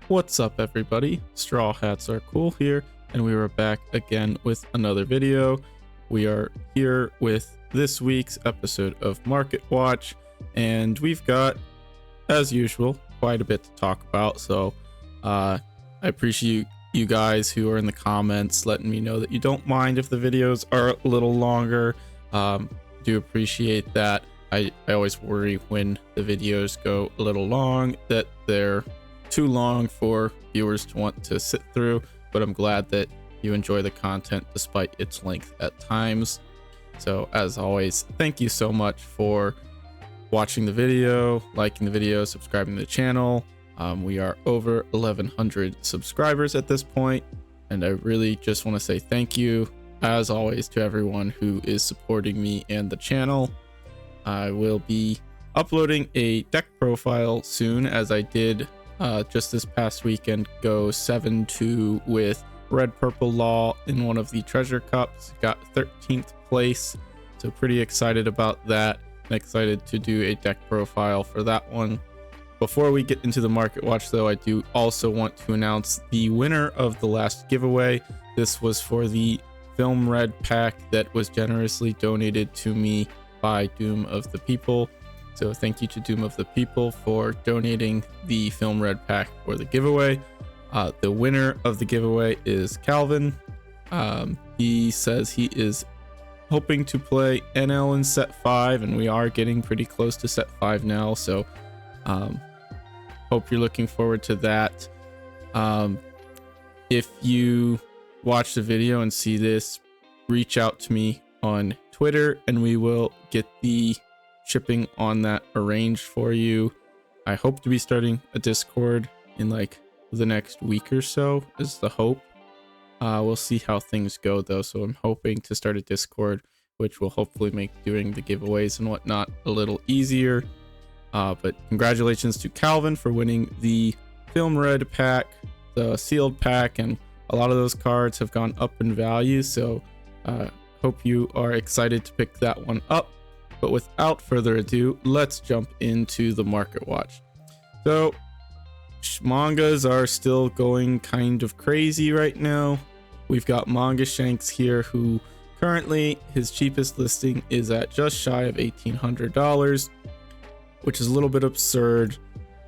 What's up, everybody? Straw hats are cool here, and we are back again with another video. We are here with this week's episode of Market Watch, and we've got, as usual, quite a bit to talk about. So I appreciate you guys who are in the comments letting me know that you don't mind if the videos are a little longer. Do appreciate that. I always worry when the videos go a little long that they're too long for viewers to want to sit through, but I'm glad that you enjoy the content despite its length at times. So as always, thank you so much for watching the video, liking the video, subscribing to the channel. We are over 1,100 subscribers at this point, and I really just want to say thank you as always to everyone who is supporting me and the channel. I will be uploading a deck profile soon, as I did just this past weekend go 7-2 with Red Purple Law in one of the treasure cups. Got 13th place, so pretty excited about that. I'm excited to do a deck profile for that one. Before we get into the Market Watch though, I do also want to announce the winner of the last giveaway. This was for the Film Red pack that was generously donated to me by Doom of the People. So thank you to Doom of the People for donating the Film Red pack for the giveaway. The winner of the giveaway is Calvin. He says he is hoping to play NL in set 5, and we are getting pretty close to set 5 now, so hope you're looking forward to that. If you watch the video and see this, reach out to me on Twitter and we will get the shipping on that arranged for you. I hope to be starting a Discord in like the next week or so is the hope. We'll see how things go though, so I'm hoping to start a Discord, which will hopefully make doing the giveaways and whatnot a little easier. But congratulations to Calvin for winning the Film Red pack, the sealed pack, and a lot of those cards have gone up in value, so hope you are excited to pick that one up. But without further ado, let's jump into the Market Watch. So mangas are still going kind of crazy right now. We've got Manga Shanks here, who currently his cheapest listing is at just shy of $1,800, which is a little bit absurd.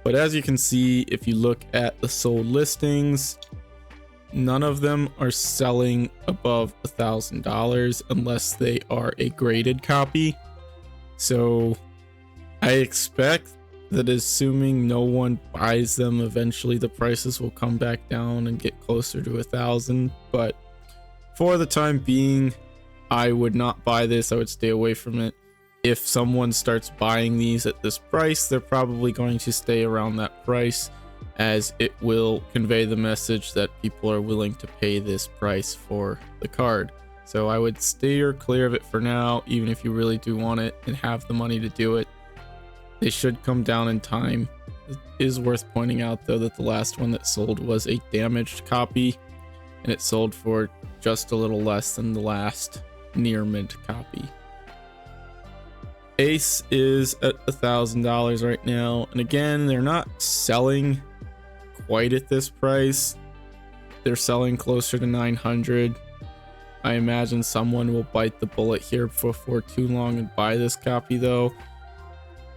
But as you can see, if you look at the sold listings, none of them are selling above $1,000 unless they are a graded copy. So I expect that assuming no one buys them, eventually the prices will come back down and get closer to 1,000. But for the time being, I would not buy this. I would stay away from it. If someone starts buying these at this price, they're probably going to stay around that price, as it will convey the message that people are willing to pay this price for the card. So I would steer clear of it for now, even if you really do want it and have the money to do it. They should come down in time. It is worth pointing out though that the last one that sold was a damaged copy, and it sold for just a little less than the last near mint copy. Ace is at $1,000 right now, and again, they're not selling quite at this price. They're selling closer to 900. I imagine someone will bite the bullet here before too long and buy this copy though,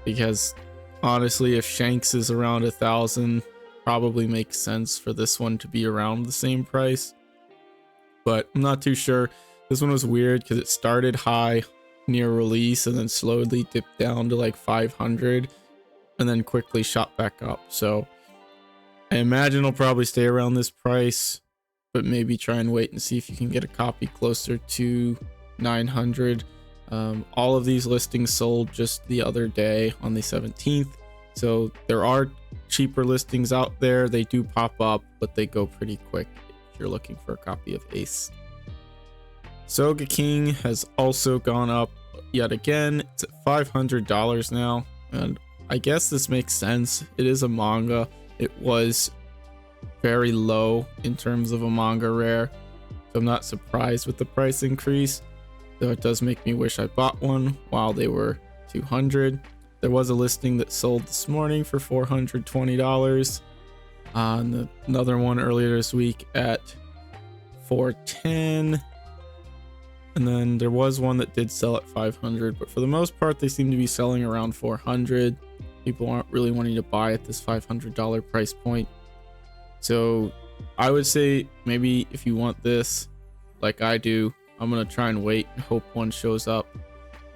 because honestly, if Shanks is around 1,000, probably makes sense for this one to be around the same price. But I'm not too sure. This one was weird because it started high near release and then slowly dipped down to like 500 and then quickly shot back up. So I imagine it'll probably stay around this price, but maybe try and wait and see if you can get a copy closer to 900. All of these listings sold just the other day on the 17th, so there are cheaper listings out there. They do pop up, but they go pretty quick if you're looking for a copy of Ace. Soga King has also gone up yet again. It's at $500 now, and I guess this makes sense. It is a manga. It was very low in terms of a Manga Rare, so I'm not surprised with the price increase, though it does make me wish I bought one while they were $200. There was a listing that sold this morning for $420. Another one earlier this week at 410. And then there was one that did sell at 500, but for the most part, they seem to be selling around 400. People aren't really wanting to buy at this $500 price point. So I would say maybe if you want this, like I do, I'm going to try and wait and hope one shows up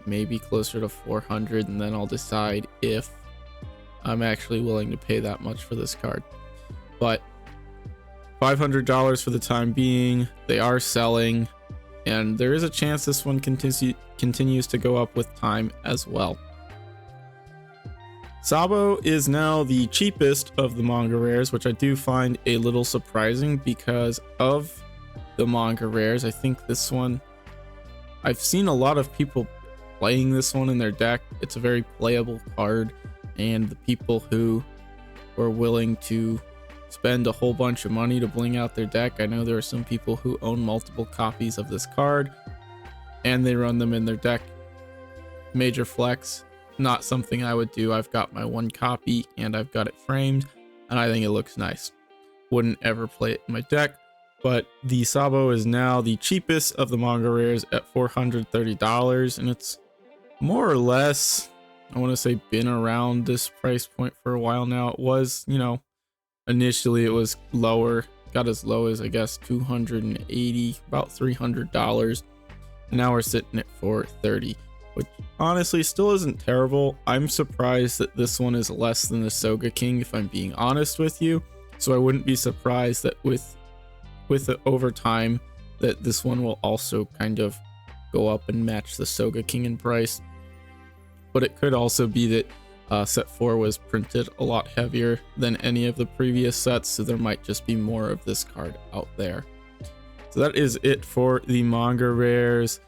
maybe closer to 400, and then I'll decide if I'm actually willing to pay that much for this card. But $500 for the time being. They are selling, and there is a chance this one continues to go up with time as well. Sabo is now the cheapest of the Manga Rares, which I do find a little surprising because of the Manga Rares. I think this one, I've seen a lot of people playing this one in their deck. It's a very playable card, and the people who were willing to spend a whole bunch of money to bling out their deck, I know there are some people who own multiple copies of this card and they run them in their deck. Major flex. Not something I would do. I've got my one copy and I've got it framed and I think it looks nice. Wouldn't ever play it in my deck, but the Sabo is now the cheapest of the Manga Rares at $430, and it's more or less, I want to say, been around this price point for a while now. It was, initially it was lower, got as low as I guess $280, about $300. Now we're sitting at $430. Which honestly still isn't terrible. I'm surprised that this one is less than the Soga King, if I'm being honest with you. So I wouldn't be surprised that with it over time that this one will also kind of go up and match the Soga King in price. But it could also be that set 4 was printed a lot heavier than any of the previous sets, so there might just be more of this card out there. So that is it for the Manga Rares.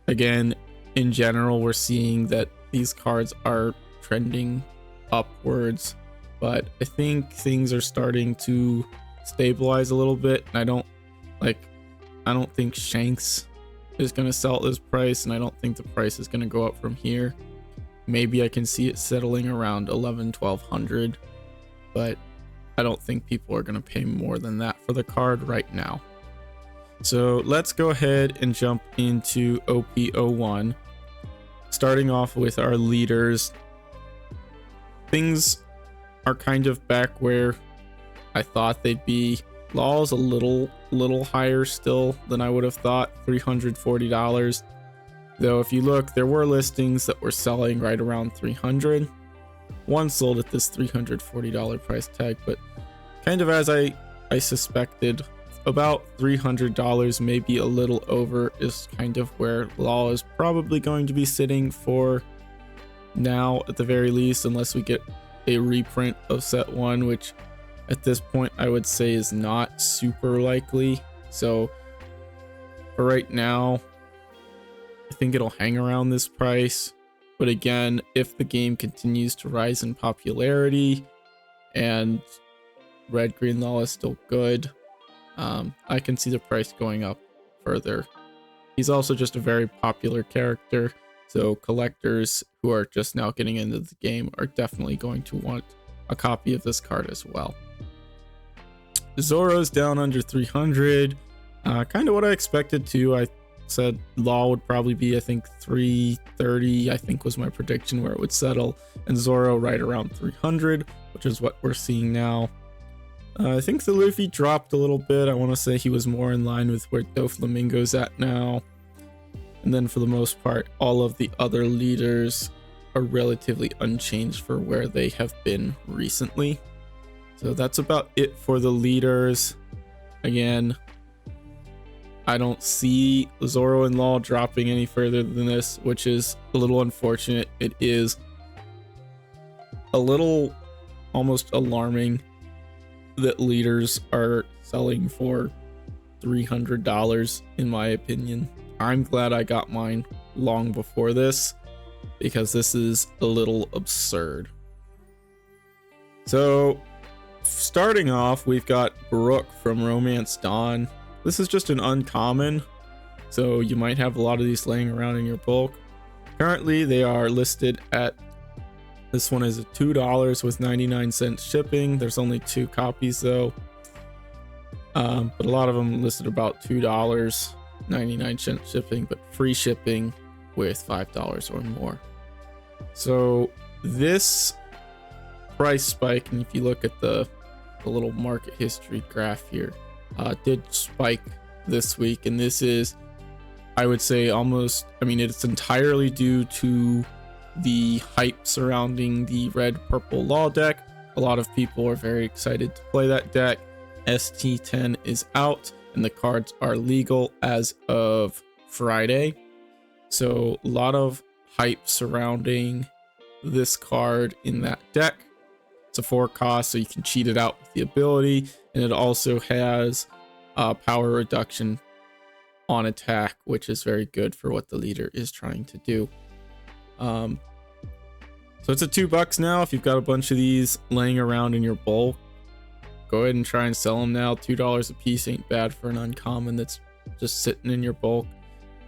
Again, in general, we're seeing that these cards are trending upwards, but I think things are starting to stabilize a little bit. And I don't think Shanks is going to sell at this price, and I don't think the price is going to go up from here. Maybe I can see it settling around 1100-1200, but I don't think people are going to pay more than that for the card right now. So let's go ahead and jump into OP01. Starting off with our leaders, things are kind of back where I thought they'd be. Law's a little higher still than I would have thought, $340. Though if you look, there were listings that were selling right around $300. One sold at this $340 price tag, but kind of as I suspected, about $300, maybe a little over, is kind of where Law is probably going to be sitting for now at the very least, unless we get a reprint of set 1, which at this point I would say is not super likely. So for right now, I think it'll hang around this price. But again, if the game continues to rise in popularity and Red Green Law is still good, I can see the price going up further. He's also just a very popular character, so collectors who are just now getting into the game are definitely going to want a copy of this card as well. Zoro's down under 300, kind of what I expected too. I said Law would probably be, I think, 330, I think was my prediction where it would settle, and Zoro right around 300, which is what we're seeing now. I think the Luffy dropped a little bit. I want to say he was more in line with where Doflamingo's at now. And then for the most part, all of the other leaders are relatively unchanged for where they have been recently. So that's about it for the leaders. Again, I don't see Zoro and Law dropping any further than this, which is a little unfortunate. It is a little almost alarming that leaders are selling for $300 in my opinion. I'm glad I got mine long before this, because this is a little absurd. So starting off, we've got Brooke from Romance Dawn. This is just an uncommon, so you might have a lot of these laying around in your bulk. Currently they are listed at This one is $2 with 99 cents shipping. There's only 2 copies though, but a lot of them listed about $2, 99 cents shipping, but free shipping with $5 or more. So this price spike, and if you look at the little market history graph here, did spike this week, and this is, I would say, almost, I mean, it's entirely due to the hype surrounding the red purple law deck. A lot of people are very excited to play that deck. ST10 is out and the cards are legal as of Friday, so a lot of hype surrounding this card in that deck. It's a 4 cost, so you can cheat it out with the ability, and it also has power reduction on attack, which is very good for what the leader is trying to do. So it's at $2 now. If you've got a bunch of these laying around in your bulk, go ahead and try and sell them now. $2 a piece ain't bad for an uncommon that's just sitting in your bulk.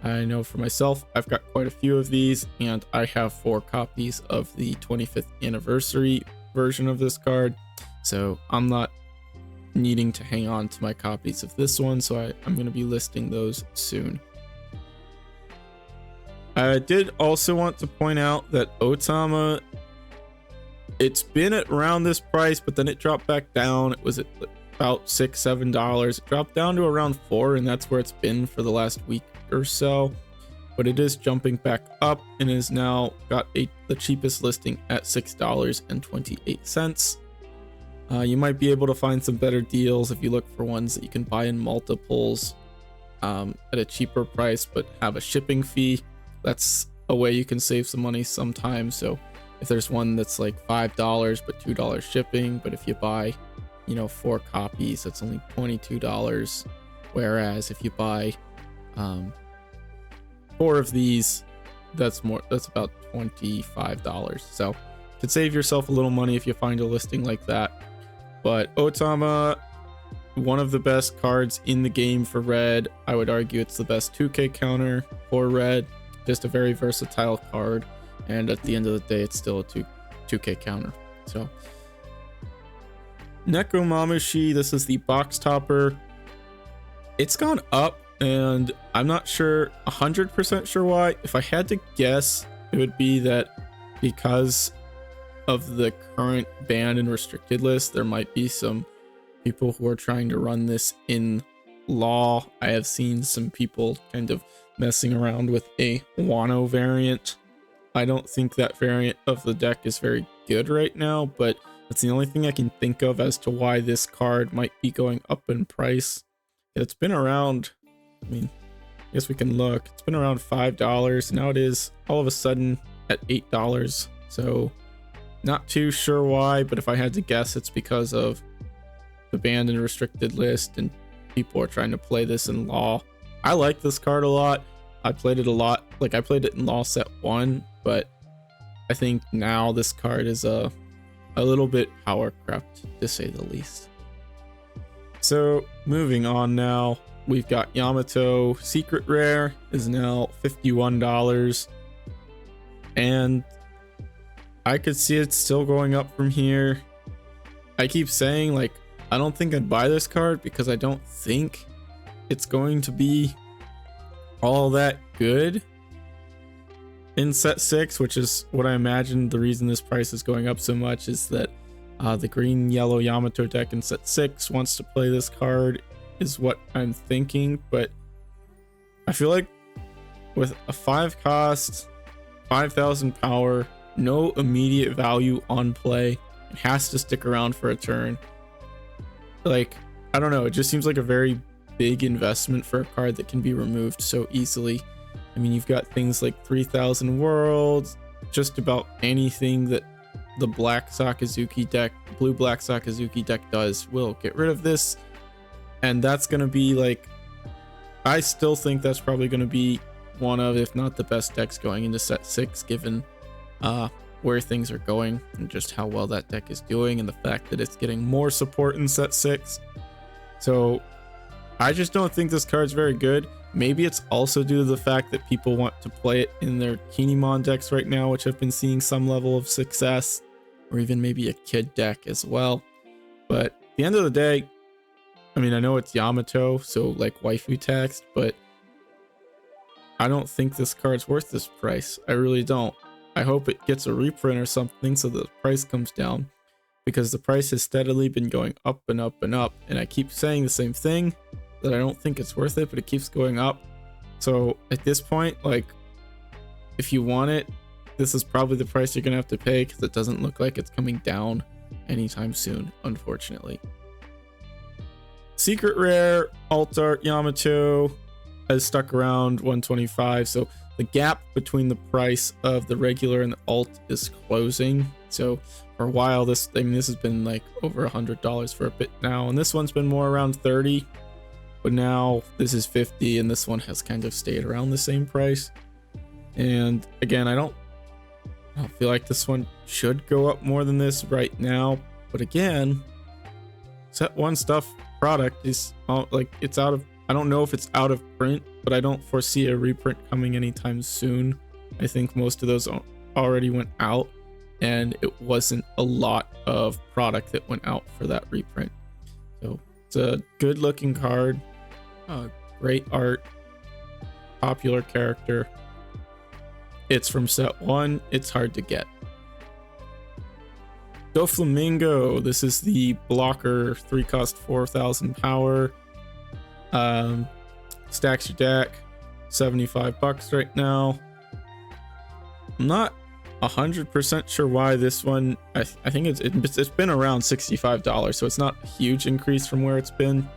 I know for myself, I've got quite a few of these, and I have 4 copies of the 25th anniversary version of this card, so I'm not needing to hang on to my copies of this one, so I'm going to be listing those soon. I did also want to point out that Otama, it's been at around this price, but then it dropped back down. It was at about $6-7. It dropped down to around $4, and that's where it's been for the last week or so. But it is jumping back up and is now got the cheapest listing at $6.28. You might be able to find some better deals if you look for ones that you can buy in multiples at a cheaper price but have a shipping fee. That's a way you can save some money sometimes. So if there's one that's like $5 but $2 shipping, but if you buy, 4 copies, that's only $22. Whereas if you buy 4 of these, that's about $25. So you could save yourself a little money if you find a listing like that. But Otama, one of the best cards in the game for red. I would argue it's the best 2K counter for red. Just a very versatile card, and at the end of the day, it's still a 2K counter. So Nekomamushi, this is the box topper. It's gone up, and I'm not 100% sure why. If I had to guess, it would be that because of the current banned and restricted list, there might be some people who are trying to run this in law. I have seen some people kind of messing around with a Wano variant. I don't think that variant of the deck is very good right now, but that's the only thing I can think of as to why this card might be going up in price. It's been around, I guess we can look. It's been around $5. Now it is all of a sudden at $8. So not too sure why, but if I had to guess, it's because of the banned and restricted list and people are trying to play this in law. I like this card a lot. I played it a lot. Like, I played it in law set 1, but I think now this card is a little bit power crept, to say the least. So moving on now, we've got Yamato Secret Rare is now $51, and I could see it still going up from here. I keep saying, like, I don't think I'd buy this card because I don't think it's going to be all that good in set 6, which is what I imagine the reason this price is going up so much is that the green yellow Yamato deck in set 6 wants to play this card, is what I'm thinking. But I feel like with a 5 cost, 5,000 power, no immediate value on play, it has to stick around for a turn. Like, I don't know, it just seems like a very big investment for a card that can be removed so easily. I mean, you've got things like 3,000 worlds, just about anything that the black Sakazuki deck, blue black Sakazuki deck does will get rid of this. And that's going to be like, I still think that's probably going to be one of, if not the best decks going into set 6, given where things are going and just how well that deck is doing and the fact that it's getting more support in set 6. So I just don't think this card's very good. Maybe it's also due to the fact that people want to play it in their Kinemon decks right now, which have been seeing some level of success, or even maybe a kid deck as well. But at the end of the day, I mean, I know it's Yamato, so like waifu text, but I don't think this card's worth this price. I really don't. I hope it gets a reprint or something so the price comes down, because the price has steadily been going up and up and up, and I keep saying the same thing, that I don't think it's worth it, but it keeps going up. So at this point, like, if you want it, this is probably the price you're gonna have to pay, because it doesn't look like it's coming down anytime soon, unfortunately. Secret Rare Alt Art Yamato has stuck around 125, so the gap between the price of the regular and the alt is closing. So for a while, this has been like over $100 for a bit now, and this one's been more around 30, but now this is 50, and this one has kind of stayed around the same price. And again, I don't feel like this one should go up more than this right now, but again, set one stuff product is like, it's out of, I don't know if it's out of print, but I don't foresee a reprint coming anytime soon. I think most of those already went out, and it wasn't a lot of product that went out for that reprint. So it's a good looking card, great art, popular character. It's from set 1, it's hard to get. Doflamingo, this is the blocker, 3-cost 4,000 power. Stacks your deck, $75 right now. I'm not 100% sure why this one, I think it's been around $65, so it's not a huge increase from where it's been.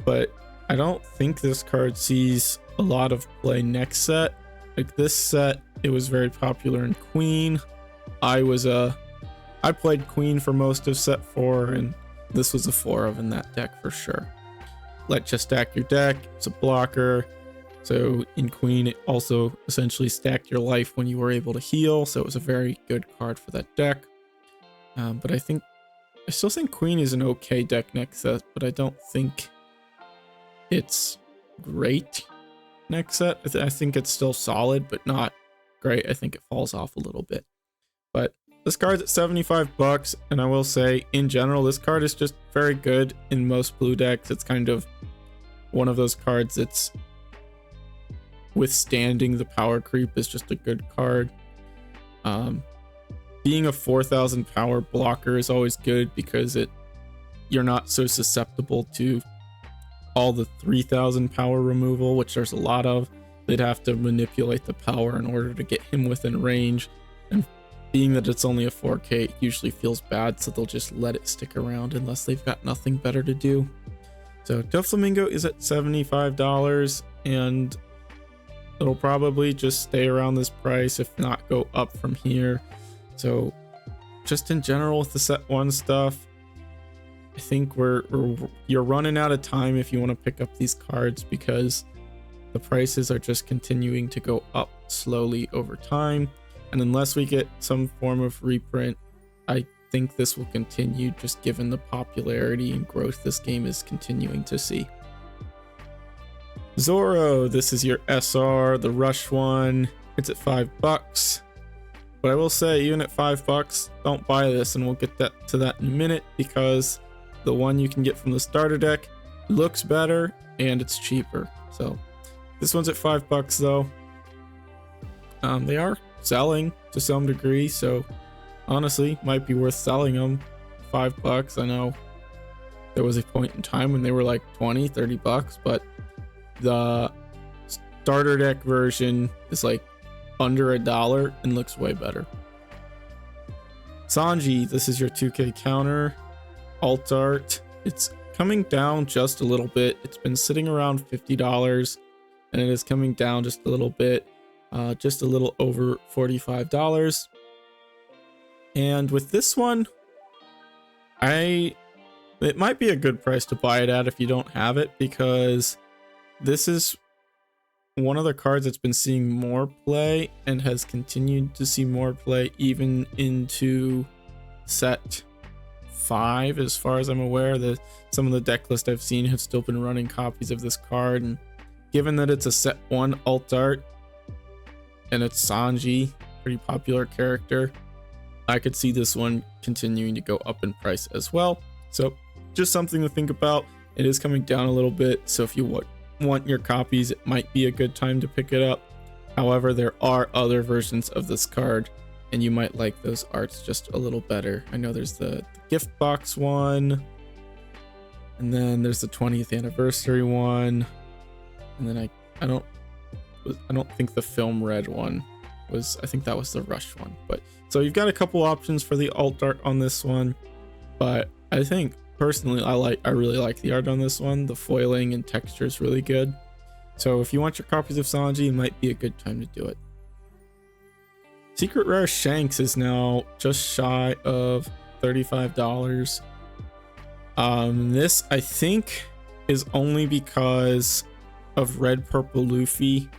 But I don't think this card sees a lot of play next set. Like this set, it was very popular in Queen. I played Queen for most of set 4, and this was a 4 of in that deck for sure. Let you stack your deck, it's a blocker. So in Queen, it also essentially stacked your life when you were able to heal, so it was a very good card for that deck. But I still think Queen is an okay deck next set, but I don't think it's great next set. I think it's still solid, but not great. I think it falls off a little bit. But this card's at $75, and I will say, in general, this card is just very good in most blue decks. It's kind of one of those cards that's withstanding the power creep is just a good card. Being a 4,000 power blocker is always good because you're not so susceptible to all the 3,000 power removal, which there's a lot of. They'd have to manipulate the power in order to get him within range, and being that it's only a 4K, it usually feels bad, so they'll just let it stick around unless they've got nothing better to do. So Doflamingo is at $75, and it'll probably just stay around this price, if not go up from here. So just in general with the set 1 stuff, I think you're running out of time if you want to pick up these cards, because the prices are just continuing to go up slowly over time. And unless we get some form of reprint, I think this will continue, just given the popularity and growth this game is continuing to see. Zoro, this is your SR, the Rush one. It's at $5. But I will say, even at $5, don't buy this, and we'll get to that in a minute, because the one you can get from the starter deck looks better and it's cheaper. So this one's at $5 though. They are selling to some degree, so honestly might be worth selling them. $5. I know there was a point in time when they were like $20-30, but the starter deck version is like under $1 and looks way better. Sanji, this is your 2K counter alt art. It's coming down just a little bit. It's been sitting around $50, and it is coming down just a little bit, just a little over $45. And with this one, it might be a good price to buy it at if you don't have it, because this is one of the cards that's been seeing more play and has continued to see more play even into set 5, as far as I'm aware. Some of the deck list I've seen have still been running copies of this card, and given that it's a set 1 alt art and it's Sanji, pretty popular character, I could see this one continuing to go up in price as well. So just something to think about. It is coming down a little bit, so if you want your copies, it might be a good time to pick it up. However, there are other versions of this card, and you might like those arts just a little better. I know there's the gift box one, and then there's the 20th anniversary one, and then I don't think the film red one was, I think that was the rush one. But so you've got a couple options for the alt art on this one, but I think personally I really like the art on this one. The foiling and texture is really good. So if you want your copies of Sanji, it might be a good time to do it. Secret Rare Shanks is now just shy of $35. This I think is only because of Red Purple Luffy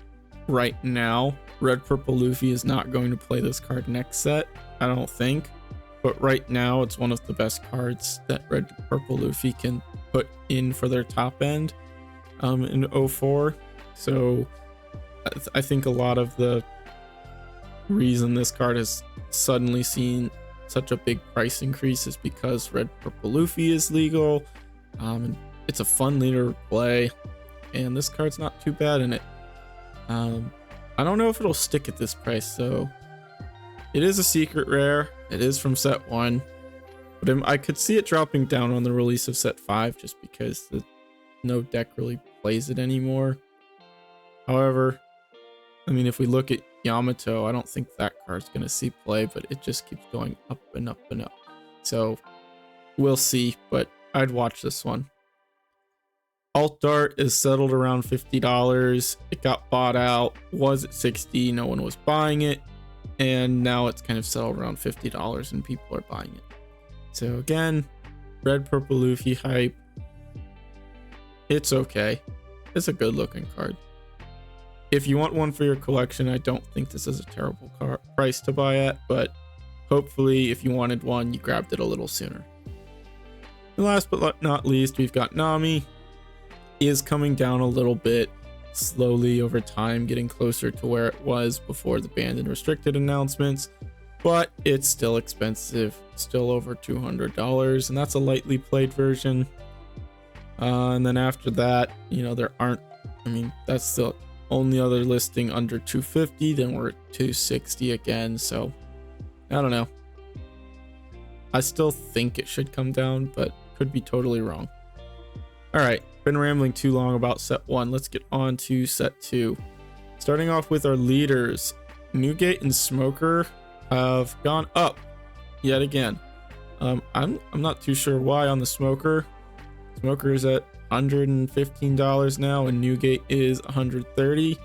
right now. Red Purple Luffy is not going to play this card next set, I don't think. But right now, it's one of the best cards that Red Purple Luffy can put in for their top end in 04. So I think a lot of the reason this card has suddenly seen such a big price increase is because Red Purple Luffy is legal. And it's a fun leader to play, and this card's not too bad in it. I don't know if it'll stick at this price though. It is a secret rare. It is from set 1, but I could see it dropping down on the release of set 5 just because no deck really plays it anymore. However, I mean, if we look at Yamato, I don't think that card's going to see play, but it just keeps going up and up and up. So we'll see, but I'd watch this one. Alt Art is settled around $50. It got bought out, was at $60, no one was buying it, and now it's kind of settled around $50 and people are buying it. So again, Red Purple Luffy hype. It's okay. It's a good looking card. If you want one for your collection, I don't think this is a terrible price to buy at, but hopefully if you wanted one, you grabbed it a little sooner. And last but not least, we've got Nami. Is coming down a little bit slowly over time, getting closer to where it was before the banned and restricted announcements, but it's still expensive, still over $200, and that's a lightly played version. And then after that, you know, that's the only other listing under $250. Then we're at $260 again, so I don't know. I still think it should come down, but could be totally wrong. All right, been rambling too long about set 1. Let's get on to set 2. Starting off with our leaders, Newgate and Smoker have gone up yet again. I'm not too sure why on the Smoker. Smoker is at $115 now, and Newgate is $130,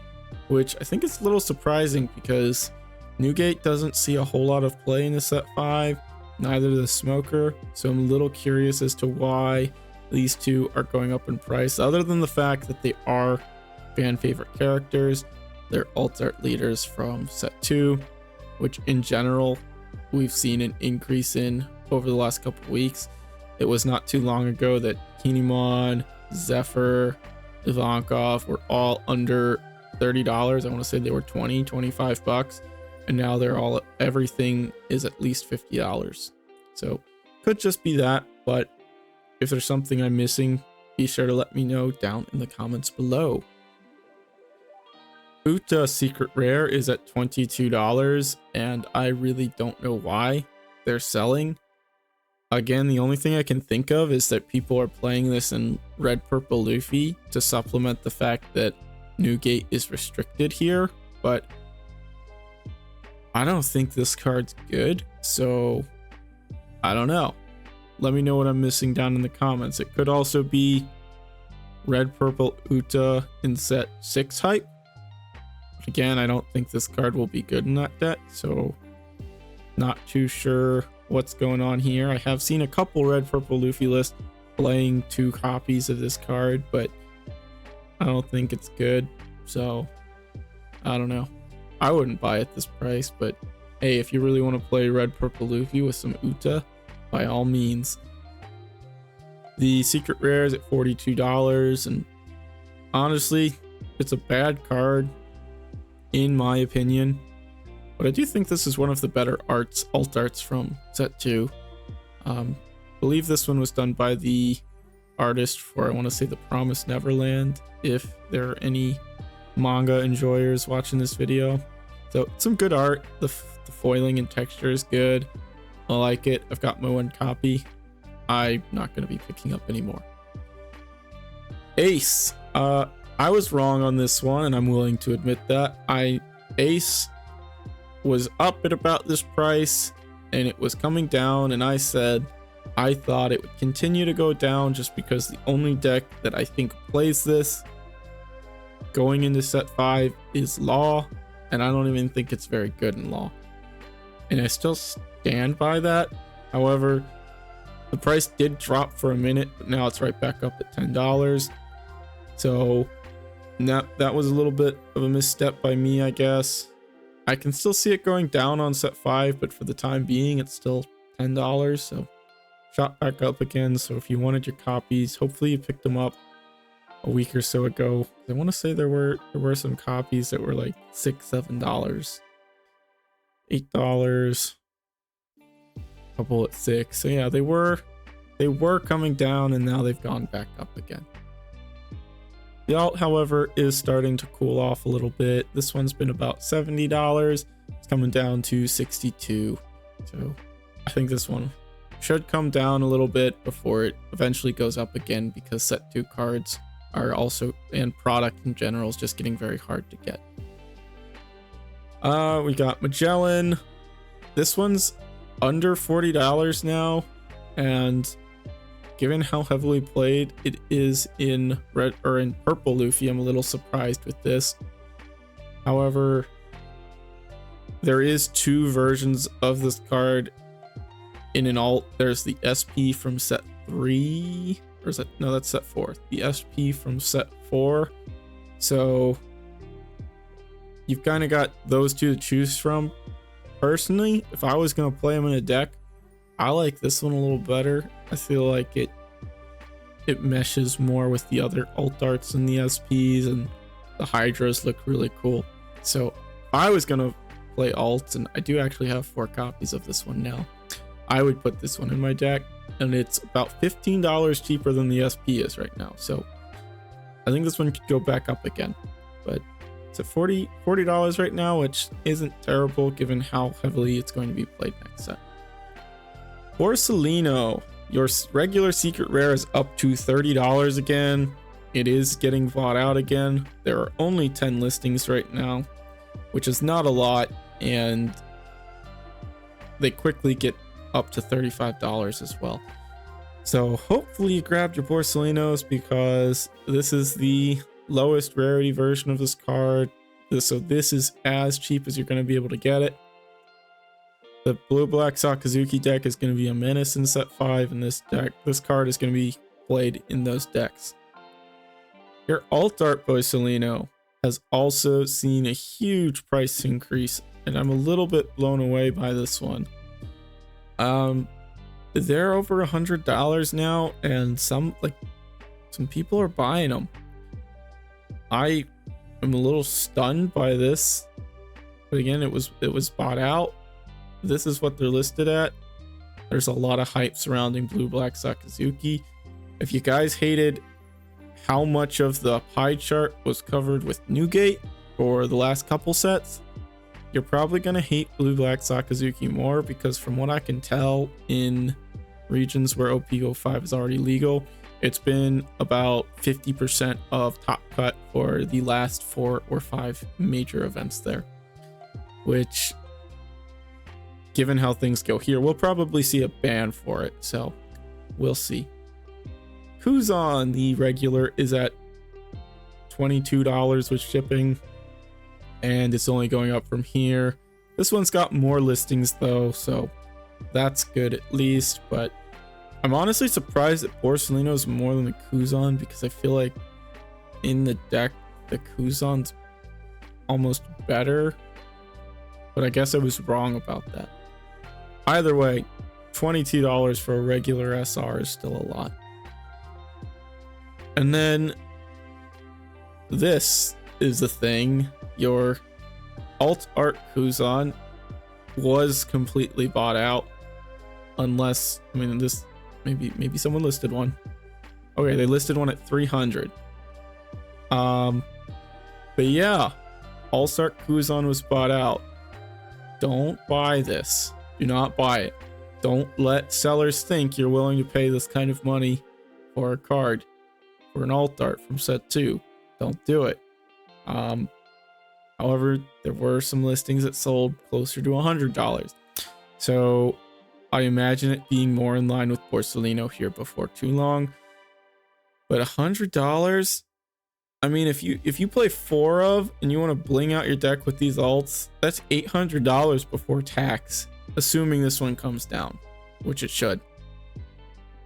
which I think is a little surprising because Newgate doesn't see a whole lot of play in the set 5, neither does Smoker. So I'm a little curious as to why these two are going up in price, other than the fact that they are fan favorite characters. They're alt art leaders from set 2, which in general we've seen an increase in over the last couple of weeks. It was not too long ago that Kinemon, Zephyr, Ivankov were all under $30. I want to say they were $25, and now everything is at least $50. So could just be that, but if there's something I'm missing, be sure to let me know down in the comments below. Uta Secret Rare is at $22, and I really don't know why they're selling. Again, the only thing I can think of is that people are playing this in Red Purple Luffy to supplement the fact that Newgate is restricted here, but I don't think this card's good, so I don't know. Let me know what I'm missing down in the comments. It could also be Red Purple Uta in set 6 hype. But again, I don't think this card will be good in that deck, so not too sure what's going on here. I have seen a couple Red Purple Luffy lists playing 2 copies of this card, but I don't think it's good, so I don't know. I wouldn't buy at this price, but hey, if you really want to play Red Purple Luffy with some Uta, by all means. The Secret Rare is at $42, and honestly, it's a bad card in my opinion, but I do think this is one of the better alt arts from set 2. Believe this one was done by the artist for, I want to say, The Promised Neverland, if there are any manga enjoyers watching this video. So some good art. The foiling and texture is good. I like it. I've got my one copy. I'm not going to be picking up anymore. Ace. I was wrong on this one, and I'm willing to admit that. Ace was up at about this price, and it was coming down, and I said I thought it would continue to go down just because the only deck that I think plays this going into set 5 is Law, and I don't even think it's very good in Law. And I still stand by that. However, the price did drop for a minute, but now it's right back up at $10. So that was a little bit of a misstep by me, I guess. I can still see it going down on set 5, but for the time being, it's still $10. So shot back up again. So if you wanted your copies, hopefully you picked them up a week or so ago. I want to say there were some copies that were like $6-7, $8, a couple at $6. So yeah, they were coming down, and now they've gone back up again. The alt, however, is starting to cool off a little bit. This one's been about $70. It's coming down to $62. So I think this one should come down a little bit before it eventually goes up again, because set 2 cards are also, and product in general, is just getting very hard to get. We got Magellan. This one's under $40 now, and given how heavily played it is in red or in purple Luffy, I'm a little surprised with this. However, there is 2 versions of this card in an alt. There's the SP from set 3, or is it, no, that's set 4. The SP from set 4. So you've kind of got those 2 to choose from. Personally, if I was going to play them in a deck, I like this one a little better. I feel like it meshes more with the other alt arts and the SPs, and the Hydras look really cool. So if I was going to play alts, and I do actually have 4 copies of this one now, I would put this one in my deck, and it's about $15 cheaper than the SP is right now. So I think this one could go back up again, but it's at $40 right now, which isn't terrible given how heavily it's going to be played next set. Porcelino, your regular secret rare is up to $30 again. It is getting bought out again. There are only 10 listings right now, which is not a lot, and they quickly get up to $35 as well. So hopefully you grabbed your Porcelinos, because this is the lowest rarity version of this card. So this is as cheap as you're going to be able to get it. The blue-black Sakazuki deck is going to be a menace in set 5, and this card is going to be played in those decks. Your alt art Porcelino has also seen a huge price increase, and I'm a little bit blown away by this one. They're over $100 now, and some people are buying them. I am a little stunned by this, but again, it was bought out. This is what they're listed at. There's a lot of hype surrounding blue-black Sakazuki. If you guys hated how much of the pie chart was covered with Newgate for the last couple sets, you're probably going to hate blue-black Sakazuki more, because from what I can tell, in regions where OP05 is already legal, it's been about 50% of top cut for the last 4 or 5 major events there, which, given how things go here, we'll probably see a ban for it, so we'll see. Kuzan, the regular, is at $22 with shipping, and it's only going up from here. This one's got more listings though, so that's good at least, but I'm honestly surprised that Porcelino is more than the Kuzan, because I feel like in the deck the Kuzan's almost better, but I guess I was wrong about that. Either way, $22 for a regular SR is still a lot. And then this is the thing. Your alt art Kuzan was completely bought out, unless, I mean, this maybe someone listed one. Okay, they listed one at 300. But yeah, All-Star Kuzan was bought out. Don't buy this. Do not buy it. Don't let sellers think you're willing to pay this kind of money for a card, for an alt art from set 2. Don't do it. However, there were some listings that sold closer to $100. So I imagine it being more in line with Borsalino here before too long. But $100, I mean, if you play 4 of and you want to bling out your deck with these alts, that's $800 before tax, assuming this one comes down, which it should.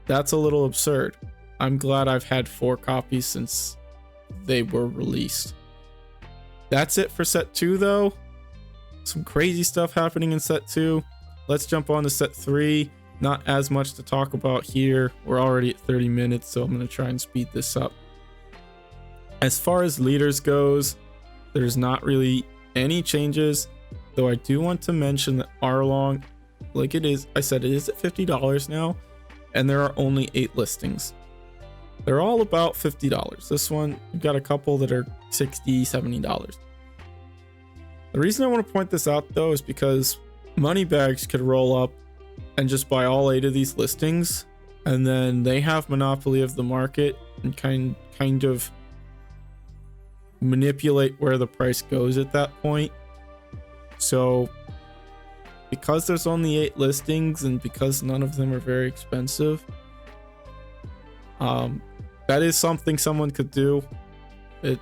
That's a little absurd. I'm glad I've had 4 copies since they were released. That's it for set 2 though. Some crazy stuff happening in set 2. Let's jump on to set 3. Not as much to talk about here. We're already at 30 minutes, so I'm going to try and speed this up. As far as leaders goes, there's not really any changes, though I do want to mention that Arlong, like it is, I said it is at $50 now, and there are only 8 listings. They're all about $50. This one, we've got a couple that are $60, $70. The reason I want to point this out though is because moneybags could roll up and just buy all 8 of these listings, and then they have monopoly of the market and kind of manipulate where the price goes at that point. So because there's only 8 listings and because none of them are very expensive, that is something someone could do. It's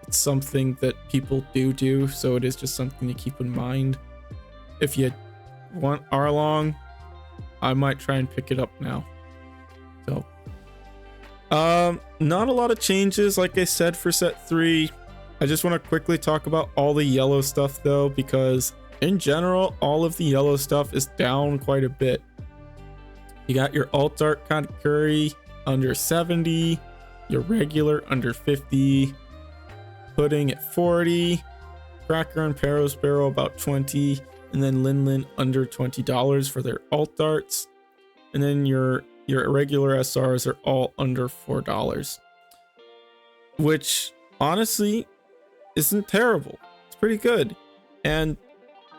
something that people do, so it is just something to keep in mind. If you want Arlong, I might try and pick it up now. So not a lot of changes, like I said, for set 3. I just want to quickly talk about all the yellow stuff though, because in general all of the yellow stuff is down quite a bit. You got your alt art Katakuri under 70, your regular under 50, Pudding at 40, Cracker and Pero's Barrel about 20, and then Lin under $20 for their alt arts, and then your regular SRs are all under $4, which honestly isn't terrible. It's pretty good, and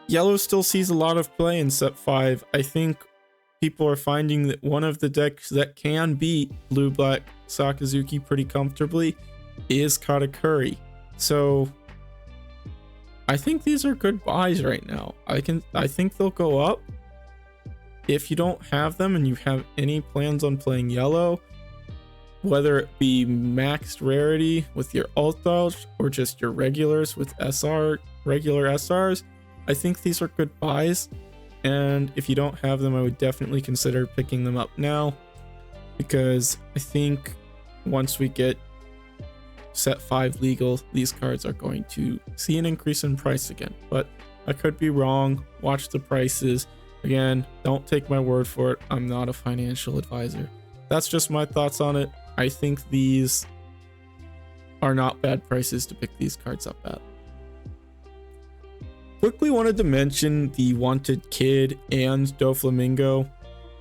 yellow still sees a lot of play in set 5. I think people are finding that one of the decks that can beat blue black Sakazuki pretty comfortably is Katakuri. So I think these are good buys right now. I think they'll go up. If you don't have them and you have any plans on playing yellow, whether it be maxed rarity with your alt art or just your regulars with regular SRs, I think these are good buys. And if you don't have them, I would definitely consider picking them up now, because I think once we get set 5 legal, these cards are going to see an increase in price again. But I could be wrong. Watch the prices. Again, don't take my word for it. I'm not a financial advisor. That's just my thoughts on it. I think these are not bad prices to pick these cards up at. Quickly wanted to mention the Wanted Kid and Doflamingo.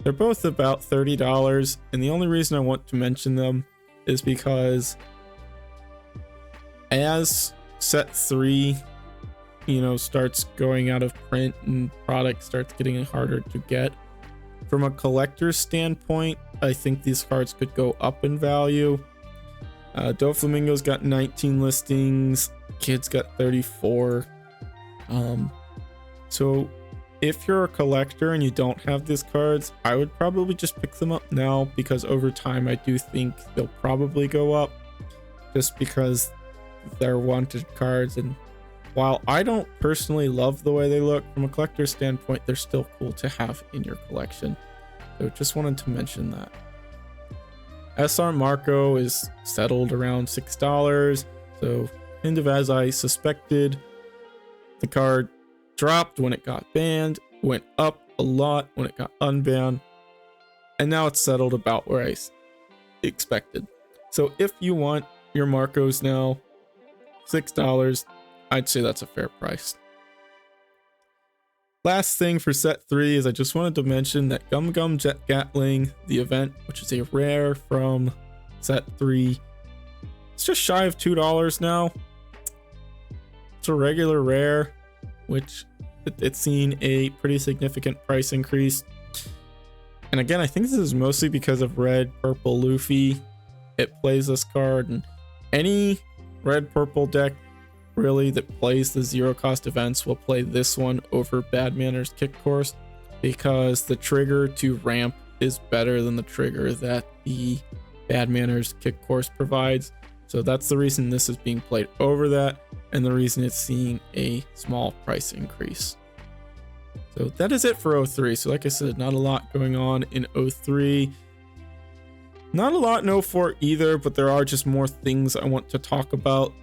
They're both about $30, and the only reason I want to mention them is because as set 3 starts going out of print and product starts getting harder to get, from a collector's standpoint, I think these cards could go up in value. Doflamingo's got 19 listings, Kid's got 34. So if you're a collector and you don't have these cards, I would probably just pick them up now, because over time I do think they'll probably go up, just because they're wanted cards. And while I don't personally love the way they look, from a collector's standpoint, they're still cool to have in your collection. So just wanted to mention that. SR Marco is settled around $6, so kind of as I suspected. The card dropped when it got banned, went up a lot when it got unbanned, and now it's settled about where I expected. So if you want your Marcos now, $6. I'd say that's a fair price. Last thing for set 3 is I just wanted to mention that Gum Gum Jet Gatling, the event, which is a rare from set 3, it's just shy of $2 now. It's a regular rare, which it's seen a pretty significant price increase. And again, I think this is mostly because of red, purple Luffy. It plays this card, and any red, purple deck really that plays the zero cost events will play this one over Bad Manners Kick Course, because the trigger to ramp is better than the trigger that the Bad Manners Kick Course provides. So that's the reason this is being played over that, and the reason it's seeing a small price increase. So that is it for 03. So like I said, not a lot going on in 03. Not a lot in 04 either, but there are just more things I want to talk about.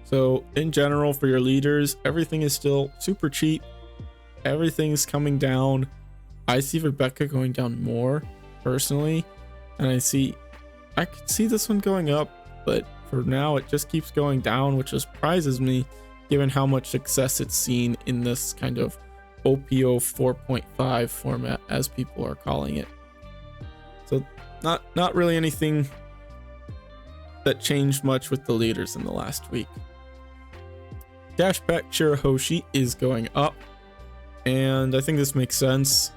So in general, for your leaders, everything is still super cheap. Everything's coming down. I see Rebecca going down more personally, and I could see this one going up, but for now it just keeps going down, which surprises me given how much success it's seen in this kind of OPO 4.5 format, as people are calling it. So not really anything that changed much with the leaders in the last week. Cashback Shirahoshi is going up, and I think this makes sense.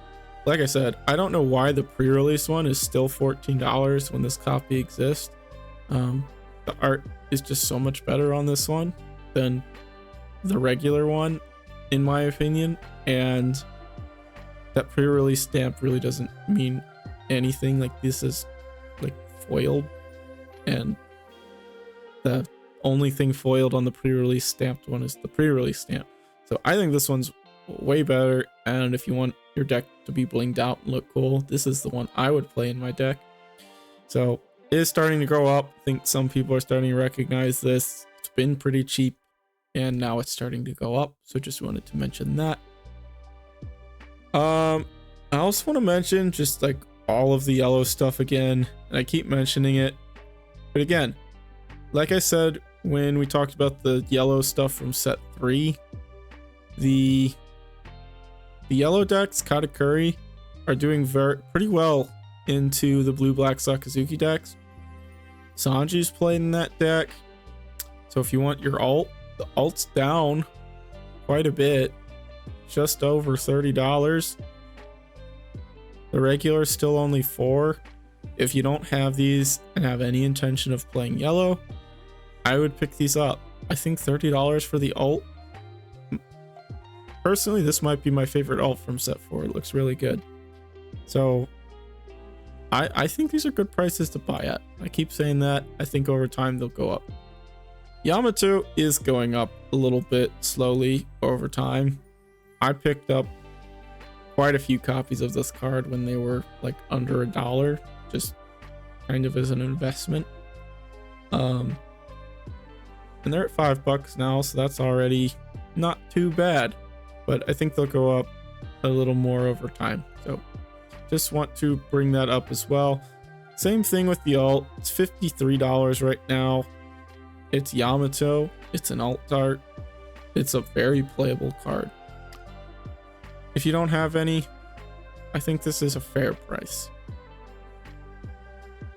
Like I said, I don't know why the pre-release one is still $14 when this copy exists. The art is just so much better on this one than the regular one, in my opinion, and that pre-release stamp really doesn't mean anything. Like, this is like foiled, and the only thing foiled on the pre-release stamped one is the pre-release stamp. So I think this one's way better, and if you want your deck to be blinged out and look cool, this is the one I would play in my deck. So it is starting to grow up. I think some people are starting to recognize this. It's been pretty cheap, and now it's starting to go up, so just wanted to mention that. I also want to mention just like all of the yellow stuff again, and I keep mentioning it, but again, like I said when we talked about the yellow stuff from set 3, the yellow decks, Katakuri, are doing pretty well into the blue-black Sakazuki decks. Sanji's played in that deck, so if you want your alt, the alt's down quite a bit, just over $30. The regular is still only $4. If you don't have these and have any intention of playing yellow, I would pick these up. I think $30 for the alt. Personally, this might be my favorite alt from set 4. It looks really good. So I think these are good prices to buy at. I keep saying that. I think over time they'll go up. Yamato is going up a little bit slowly over time. I picked up quite a few copies of this card when they were like under $1, just kind of as an investment. And they're at $5 now, so that's already not too bad, but I think they'll go up a little more over time. So just want to bring that up as well. Same thing with the alt. It's $53 right now. It's Yamato. It's an alt art. It's a very playable card. If you don't have any, I think this is a fair price.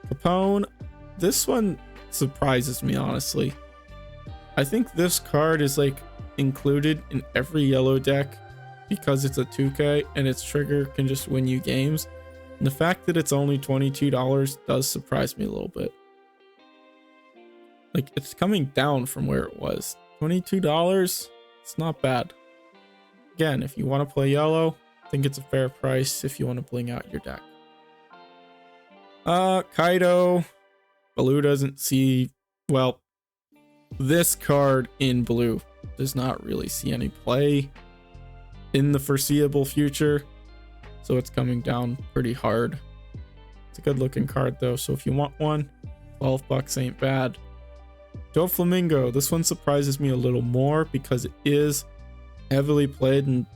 Capone, this one surprises me, honestly. I think this card is like included in every yellow deck because it's a 2K and its trigger can just win you games. And the fact that it's only $22 does surprise me a little bit. Like, it's coming down from where it was. $22, it's not bad. Again, if you want to play yellow, I think it's a fair price if you want to bling out your deck. Kaido, blue doesn't see, well, this card in blue does not really see any play in the foreseeable future, so it's coming down pretty hard. It's a good looking card though, so if you want one, $12 ain't bad. Doflamingo, this one surprises me a little more because it is heavily played in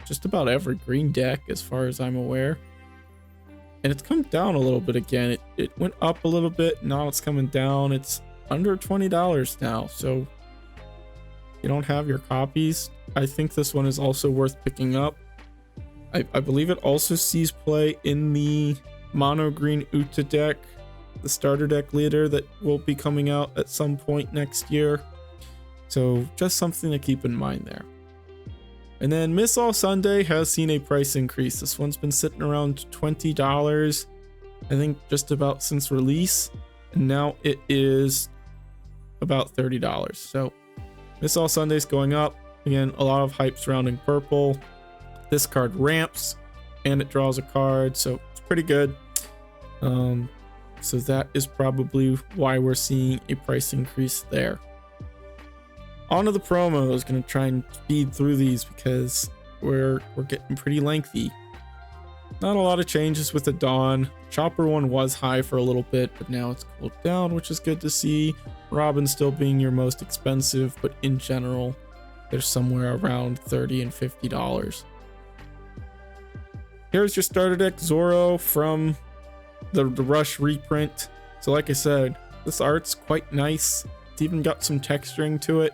just about every green deck as far as I'm aware, and it's come down a little bit again. It went up a little bit, now it's coming down. It's under $20 now. So you don't have your copies. I think this one is also worth picking up. I believe it also sees play in the mono green Uta deck, the starter deck leader that will be coming out at some point next year. So just something to keep in mind there. And then Miss All Sunday has seen a price increase. This one's been sitting around $20, I think just about since release. And now it is about $30. So Miss All Sunday's going up. Again, a lot of hype surrounding purple. This card ramps and it draws a card, so it's pretty good. So that is probably why we're seeing a price increase there. On to the promos. Gonna try and speed through these because we're getting pretty lengthy. Not a lot of changes with the Dawn. Chopper one was high for a little bit, but now it's cooled down, which is good to see. Robin still being your most expensive, but in general, they're somewhere around $30 and $50. Here's your starter deck, Zoro from the Rush reprint. So like I said, this art's quite nice. It's even got some texturing to it.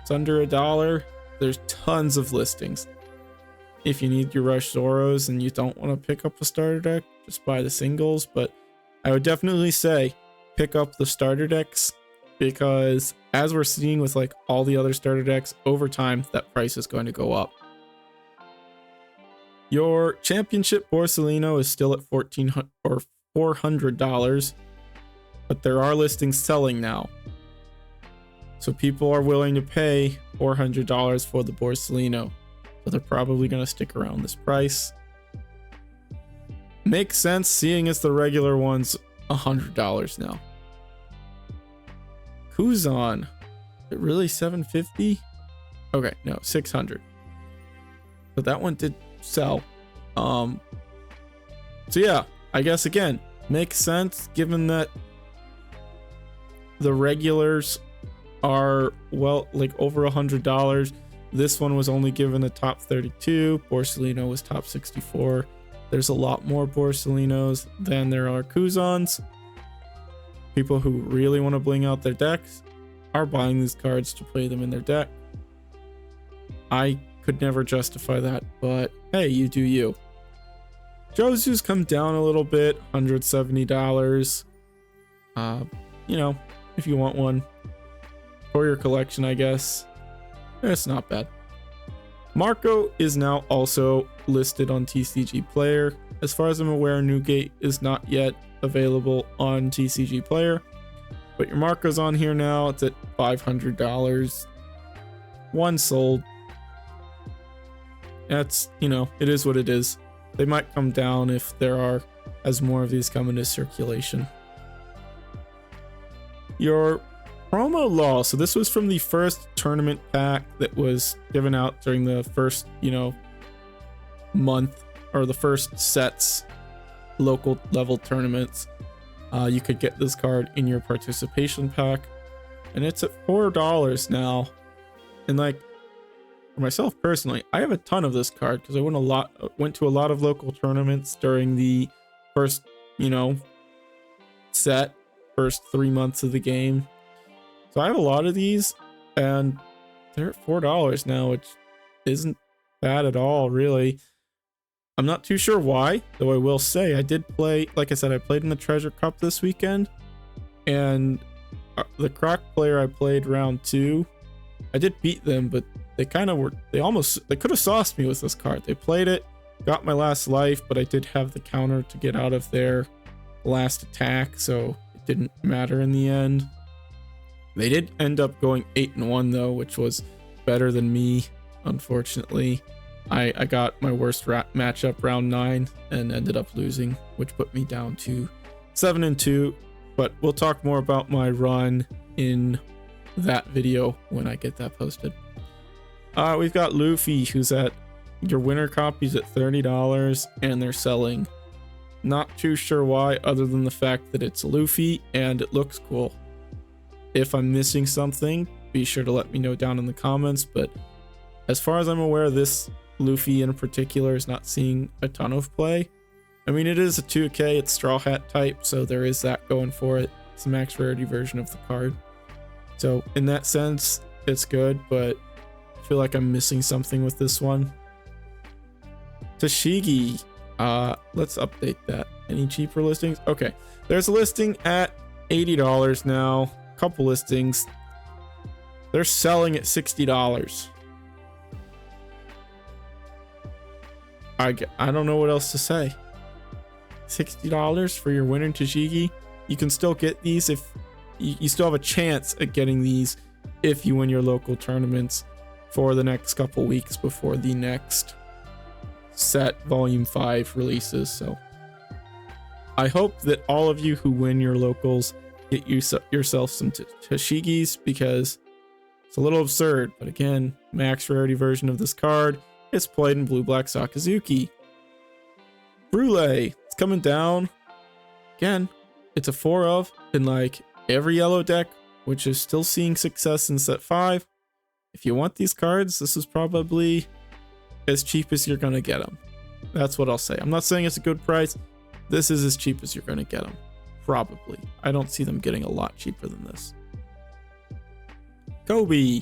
It's under $1. There's tons of listings. If you need your Rush Zoros and you don't want to pick up a starter deck, just buy the singles. But I would definitely say pick up the starter decks, because as we're seeing with like all the other starter decks, over time that price is going to go up. Your championship Borsellino is still at $1,400 or $400, but there are listings selling now. So people are willing to pay $400 for the Borsellino. So they're probably going to stick around this price. Makes sense, seeing as the regular one's $100 now. Kuzan, is it really $750? Okay, no, $600. But that one did sell. So yeah, I guess again, makes sense given that the regulars are, well, like over $100. This one was only given a top 32. Borsellino was top 64. There's a lot more Borsellinos than there are Kuzans. People who really want to bling out their decks are buying these cards to play them in their deck. I could never justify that, but hey, you do you. Josu's come down a little bit, $170. You know, if you want one for your collection, I guess. It's not bad. Marco is now also listed on TCG Player. As far as I'm aware, Newgate is not yet available on TCG Player, but your Marco's on here now. It's at $500. One sold. That's, you know, it is what it is. They might come down if there are, as more of these come into circulation. Your promo law. So this was from the first tournament pack that was given out during the first, you know, month, or the first sets, local level tournaments. You could get this card in your participation pack, and it's at $4 now. And like, for myself personally, I have a ton of this card because I went to a lot of local tournaments during the first, you know, first 3 months of the game. So I have a lot of these, and they're at $4 now, which isn't bad at all, really. I'm not too sure why, though I will say I did play, like I said, I played in the Treasure Cup this weekend, and the Croc player I played round 2, I did beat them, but they kind of were, they could have sauced me with this card. They played it, got my last life, but I did have the counter to get out of their last attack, so it didn't matter in the end. They did end up going 8-1 though, which was better than me, unfortunately. I got my worst matchup round 9 and ended up losing, which put me down to 7-2. But we'll talk more about my run in that video when I get that posted. We've got Luffy, who's at your winter copies at $30, and they're selling. Not too sure why, other than the fact that it's Luffy and it looks cool. If I'm missing something, be sure to let me know down in the comments, but as far as I'm aware, this Luffy in particular is not seeing a ton of play. I mean, it is a 2K, it's Straw Hat type, so there is that going for it. It's a max rarity version of the card. So in that sense, it's good, but I feel like I'm missing something with this one. Tashigi, let's update that. Any cheaper listings? Okay, there's a listing at $80 now. Couple listings. They're selling at $60. I don't know what else to say. $60 for your winter Tashigi. You can still get these if you still have a chance at getting these if you win your local tournaments for the next couple weeks before the next set volume 5 releases. So I hope that all of you who win your locals get yourself some Tashigis, because it's a little absurd. But again, max rarity version of this card is played in Blue Black Sakazuki. Brule, it's coming down. Again, it's a 4 of in like every yellow deck, which is still seeing success in set 5. If you want these cards, this is probably as cheap as you're gonna get them. That's what I'll say. I'm not saying it's a good price. This is as cheap as you're gonna get them. Probably. I don't see them getting a lot cheaper than this. Kobe.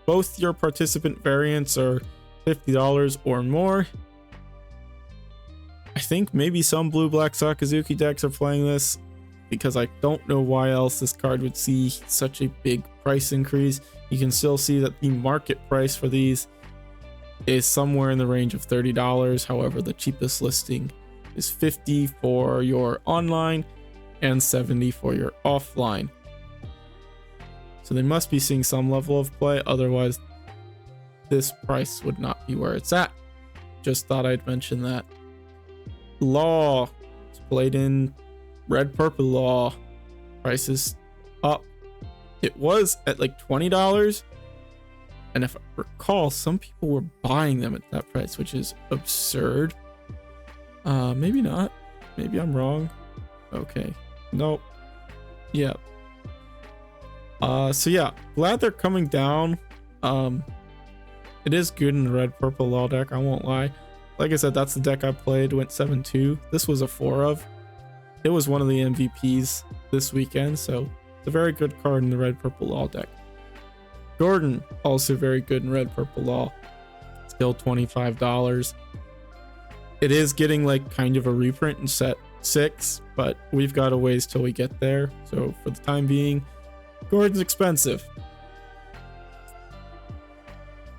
Both your participant variants are $50 or more. I think maybe some Blue Black Sakazuki decks are playing this, because I don't know why else this card would see such a big price increase. You can still see that the market price for these is somewhere in the range of $30. However, the cheapest listing is $50 for your online and $70 for your offline. So they must be seeing some level of play, otherwise this price would not be where it's at. Just thought I'd mention that. Law, it's played in red purple Law. Price is up. It was at like $20, and if I recall, some people were buying them at that price, which is absurd. Maybe not. Maybe I'm wrong. Okay. Nope. Yeah. So yeah, glad they're coming down. It is good in the red purple Law deck, I won't lie. Like I said, that's the deck I played, went 7-2. This was a 4 of. It was one of the MVPs this weekend, so it's a very good card in the red purple Law deck. Gordon, also very good in red purple Law. Still $25. It is getting like kind of a reprint in set 6, but we've got a ways till we get there. So for the time being, Gordon's expensive.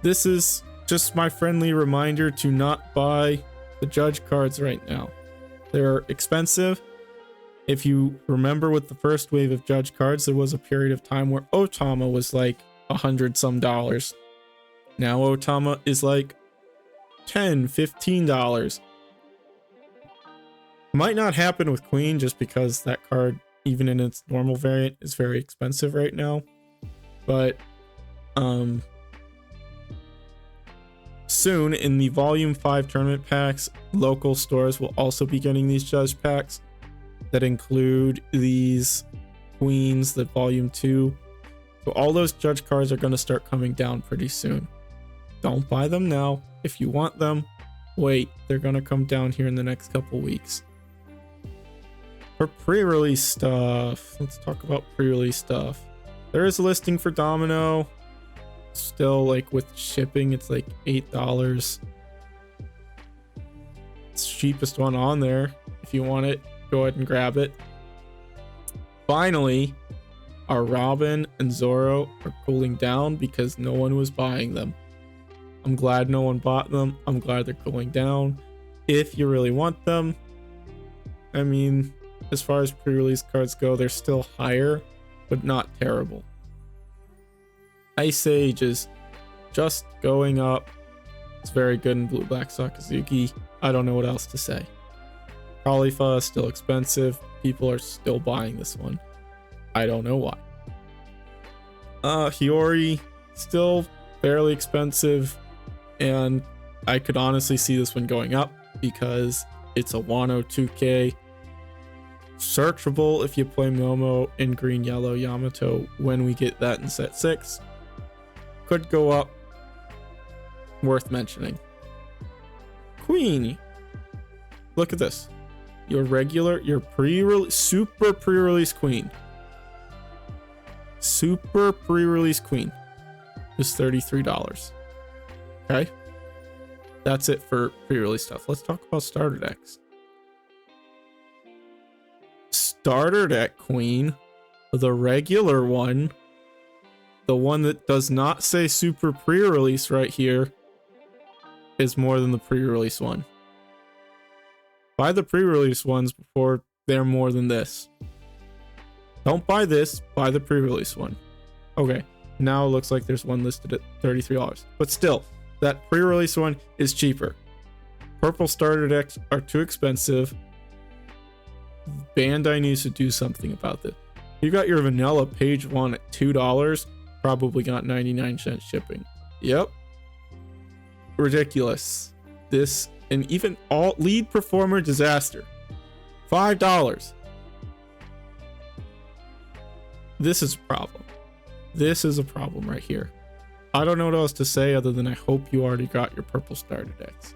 This is just my friendly reminder to not buy the Judge cards right now. They're expensive. If you remember with the first wave of Judge cards, there was a period of time where Otama was like $100 some. Now Otama is like $10, $15. Might not happen with Queen, just because that card, even in its normal variant, is very expensive right now. But soon in the volume 5 tournament packs, local stores will also be getting these Judge packs that include these Queens, the volume 2. So all those Judge cards are going to start coming down pretty soon. Don't buy them now. If you want them, wait. They're going to come down here in the next couple weeks. For pre-release stuff, let's talk about pre-release stuff. There is a listing for Domino. Still, like with shipping, it's like $8. It's the cheapest one on there. If you want it, go ahead and grab it. Finally, our Robin and Zoro are cooling down because no one was buying them. I'm glad no one bought them. I'm glad they're cooling down. If you really want them, I mean, as far as pre-release cards go, they're still higher, but not terrible. Ice Age is just going up. It's very good in Blue Black Sakazuki. I don't know what else to say. Khalifa is still expensive. People are still buying this one. I don't know why. Hiyori, still fairly expensive. And I could honestly see this one going up because it's a Wano 2K. Searchable if you play Momo in green yellow Yamato when we get that in set 6. Could go up. Worth mentioning. Queen. Look at this. Your pre-release Queen. Super pre-release queen is $33. Okay. That's it for pre-release stuff. Let's talk about starter decks. Starter deck queen, the regular one, the one that does not say super pre-release right here, is more than the pre-release one. Buy the pre-release ones before they're more than this. Don't buy this, buy the pre-release one. Okay, now it looks like there's one listed at $33. But still, that pre-release one is cheaper. Purple starter decks are too expensive. Bandai needs to do something about this. You got your vanilla page one at $2, probably got 99-cent shipping. Yep. Ridiculous. This, and even all lead performer disaster, $5. This is a problem. This is a problem right here. I don't know what else to say other than I hope you already got your purple starter decks.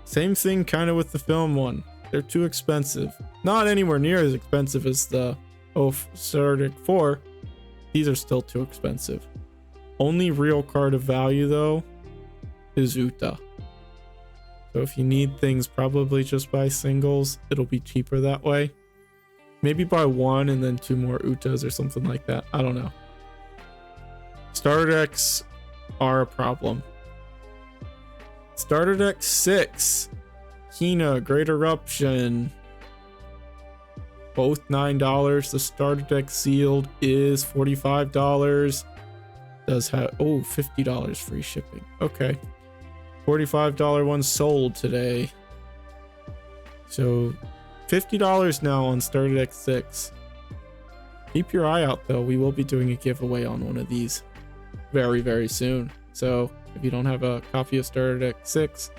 Same thing kind of with the film one. They're too expensive. Not anywhere near as expensive as the starter deck 4. These are still too expensive. Only real card of value though is Uta. So if you need things, probably just buy singles. It'll be cheaper that way. Maybe buy one and then 2 more Utas or something like that. I don't know. Starter decks are a problem. Starter deck 6. Hina, Great Eruption. Both $9. The starter deck sealed is $45. Does have, oh, $50 free shipping. Okay. $45 one sold today. So $50 now on starter deck 6. Keep your eye out though. We will be doing a giveaway on one of these very, very soon. So if you don't have a copy of starter deck 6,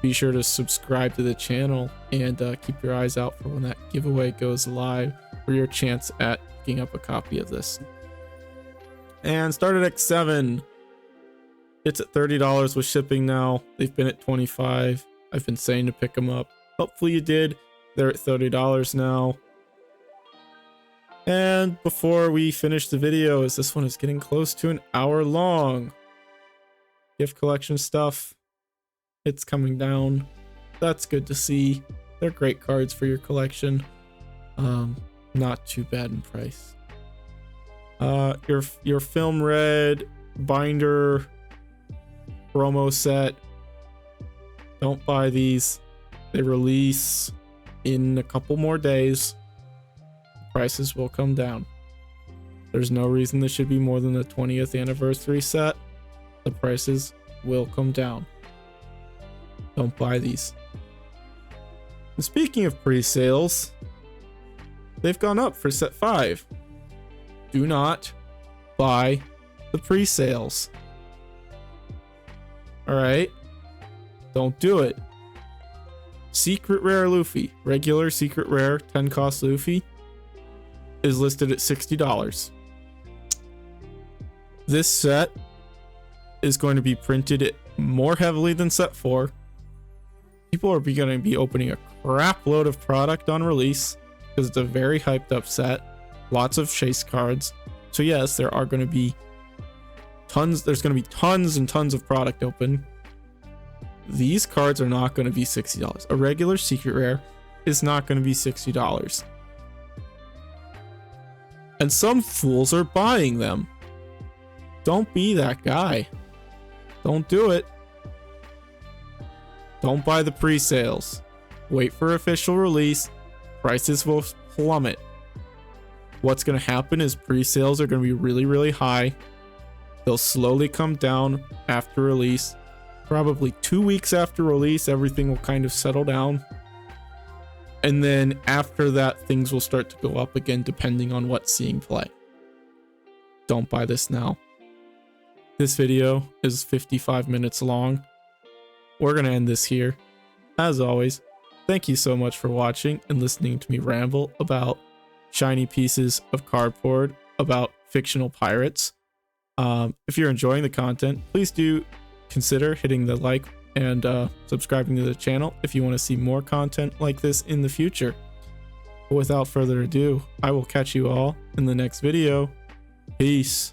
be sure to subscribe to the channel and keep your eyes out for when that giveaway goes live for your chance at picking up a copy of this. And starter deck 7. It's at $30 with shipping now. They've been at $25. I've been saying to pick them up. Hopefully you did. They're at $30 now. And before we finish the video, as this one is getting close to an hour long, gift collection stuff, it's coming down. That's good to see. They're great cards for your collection. Not too bad in price. Your film red binder promo set, don't buy these. They release in a couple more days. Prices will come down. There's no reason this should be more than the 20th anniversary set. The prices will come down. Don't buy these. And speaking of pre-sales, they've gone up for set 5. Do not buy the pre-sales. Alright? Don't do it. Secret Rare Luffy, regular Secret Rare 10 cost Luffy, is listed at $60. This set is going to be printed more heavily than set 4. People are going to be opening a crap load of product on release because it's a very hyped up set. Lots of chase cards. So yes, there are going to be tons. There's going to be tons and tons of product open. These cards are not going to be $60. A regular Secret Rare is not going to be $60. And some fools are buying them. Don't be that guy. Don't do it. Don't buy the pre-sales. Wait for official release. Prices will plummet. What's going to happen is pre-sales are going to be really, really high. They'll slowly come down after release. Probably 2 weeks after release, everything will kind of settle down. And then after that, things will start to go up again, depending on what's seeing play. Don't buy this now. This video is 55 minutes long. We're going to end this here. As always, thank you so much for watching and listening to me ramble about shiny pieces of cardboard about fictional pirates. If you're enjoying the content, please do consider hitting the like and subscribing to the channel if you want to see more content like this in the future. But without further ado, I will catch you all in the next video. Peace.